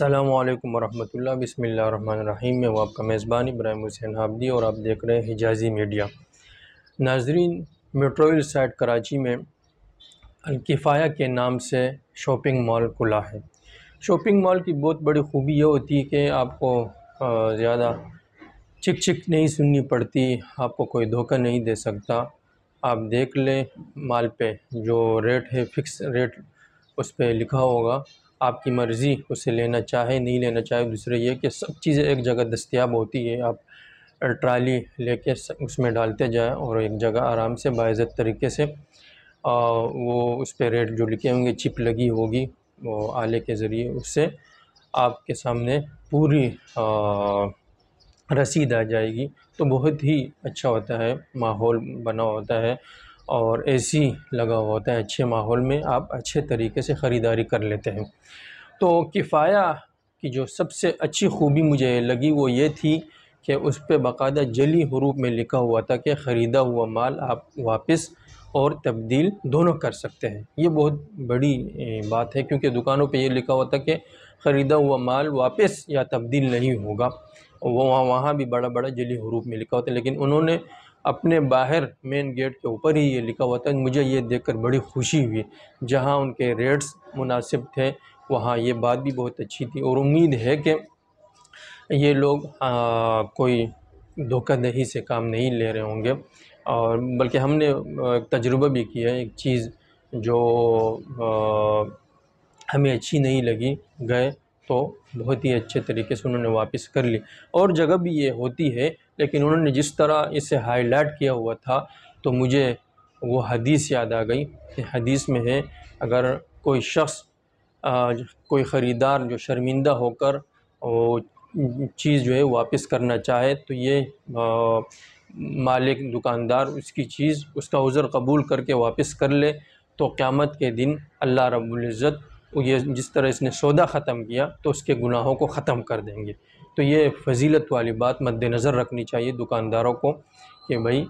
السلام علیکم ورحمۃ اللہ۔ بسم اللہ الرحمن الرحیم۔ میں وہ آپ کا میزبان ابراہیم حسین حابدی اور آپ دیکھ رہے ہیں حجازی میڈیا۔ ناظرین، میٹرو ریل سائٹ کراچی میں الکفایہ کے نام سے شاپنگ مال کھلا ہے۔ شاپنگ مال کی بہت بڑی خوبی یہ ہوتی ہے کہ آپ کو زیادہ چک چک نہیں سننی پڑتی، آپ کو کوئی دھوکہ نہیں دے سکتا۔ آپ دیکھ لیں مال پہ جو ریٹ ہے، فکس ریٹ اس پہ لکھا ہوگا، آپ کی مرضی اسے لینا چاہے نہیں لینا چاہے۔ دوسرے یہ کہ سب چیزیں ایک جگہ دستیاب ہوتی ہے، آپ ٹرالی لے کے اس میں ڈالتے جائیں اور ایک جگہ آرام سے باعزت طریقے سے وہ اس پہ ریٹ جو لکھے ہوں گے، چپ لگی ہوگی وہ آلے کے ذریعے، اس سے آپ کے سامنے پوری رسید آ جائے گی۔ تو بہت ہی اچھا ہوتا ہے، ماحول بنا ہوتا ہے اور اے سی لگا ہوتا ہے، اچھے ماحول میں آپ اچھے طریقے سے خریداری کر لیتے ہیں۔ تو کفایہ کی جو سب سے اچھی خوبی مجھے لگی وہ یہ تھی کہ اس پہ باقاعدہ جلی حروف میں لکھا ہوا تھا کہ خریدا ہوا مال آپ واپس اور تبدیل دونوں کر سکتے ہیں۔ یہ بہت بڑی بات ہے، کیونکہ دکانوں پہ یہ لکھا ہوا تھا کہ خریدا ہوا مال واپس یا تبدیل نہیں ہوگا، وہاں بھی بڑا بڑا جلی حروف میں لکھا ہوتا ہے، لیکن انہوں نے اپنے باہر مین گیٹ کے اوپر ہی یہ لکھا ہوا تھا۔ مجھے یہ دیکھ کر بڑی خوشی ہوئی، جہاں ان کے ریٹس مناسب تھے وہاں یہ بات بھی بہت اچھی تھی، اور امید ہے کہ یہ لوگ کوئی دھوکہ دہی سے کام نہیں لے رہے ہوں گے، اور بلکہ ہم نے تجربہ بھی کیا ہے۔ ایک چیز جو ہمیں اچھی نہیں لگی، گئے تو بہت ہی اچھے طریقے سے انہوں نے واپس کر لی، اور جگہ بھی یہ ہوتی ہے، لیکن انہوں نے جس طرح اسے ہائی لائٹ کیا ہوا تھا تو مجھے وہ حدیث یاد آ گئی کہ حدیث میں ہے، اگر کوئی شخص کوئی خریدار جو شرمندہ ہو کر وہ چیز جو ہے واپس کرنا چاہے تو یہ مالک دکاندار اس کی چیز، اس کا عذر قبول کر کے واپس کر لے تو قیامت کے دن اللہ رب العزت یہ جس طرح اس نے سودا ختم کیا تو اس کے گناہوں کو ختم کر دیں گے۔ تو یہ فضیلت والی بات مد نظر رکھنی چاہیے دکانداروں کو کہ بھائی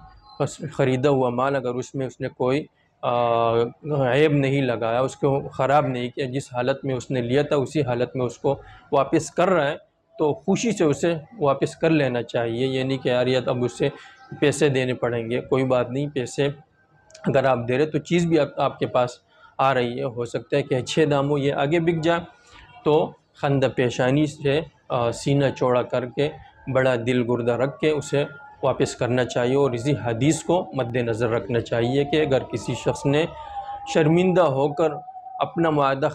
خریدا ہوا مال اگر اس میں اس نے کوئی عیب نہیں لگایا، اس کو خراب نہیں کیا، جس حالت میں اس نے لیا تھا اسی حالت میں اس کو واپس کر رہا ہے تو خوشی سے اسے واپس کر لینا چاہیے۔ یہ نہیں کہ یار یہ اب اس سے پیسے دینے پڑیں گے، کوئی بات نہیں، پیسے اگر آپ دے رہے تو چیز بھی آپ کے پاس آ رہی ہے، ہو سکتا ہے کہ اچھے داموں یہ آگے بک جائے، تو خندہ پیشانی سے سینہ چوڑا کر کے بڑا دل گردہ رکھ کے اسے واپس کرنا چاہیے، اور اسی حدیث کو مد نظر رکھنا چاہیے کہ اگر کسی شخص نے شرمندہ ہو کر اپنا معاہدہ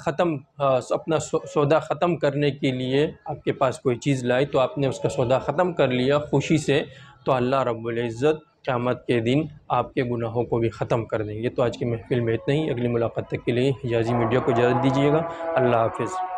اپنا سودا ختم کرنے کے لیے آپ کے پاس کوئی چیز لائی تو آپ نے اس کا سودا ختم کر لیا خوشی سے، تو اللہ رب العزت قیامت کے دن آپ کے گناہوں کو بھی ختم کر دیں گے۔ تو آج کی محفل میں اتنا ہی، اگلی ملاقات تک کے لیے حجازی میڈیا کو اجازت دیجیے گا۔ اللہ حافظ۔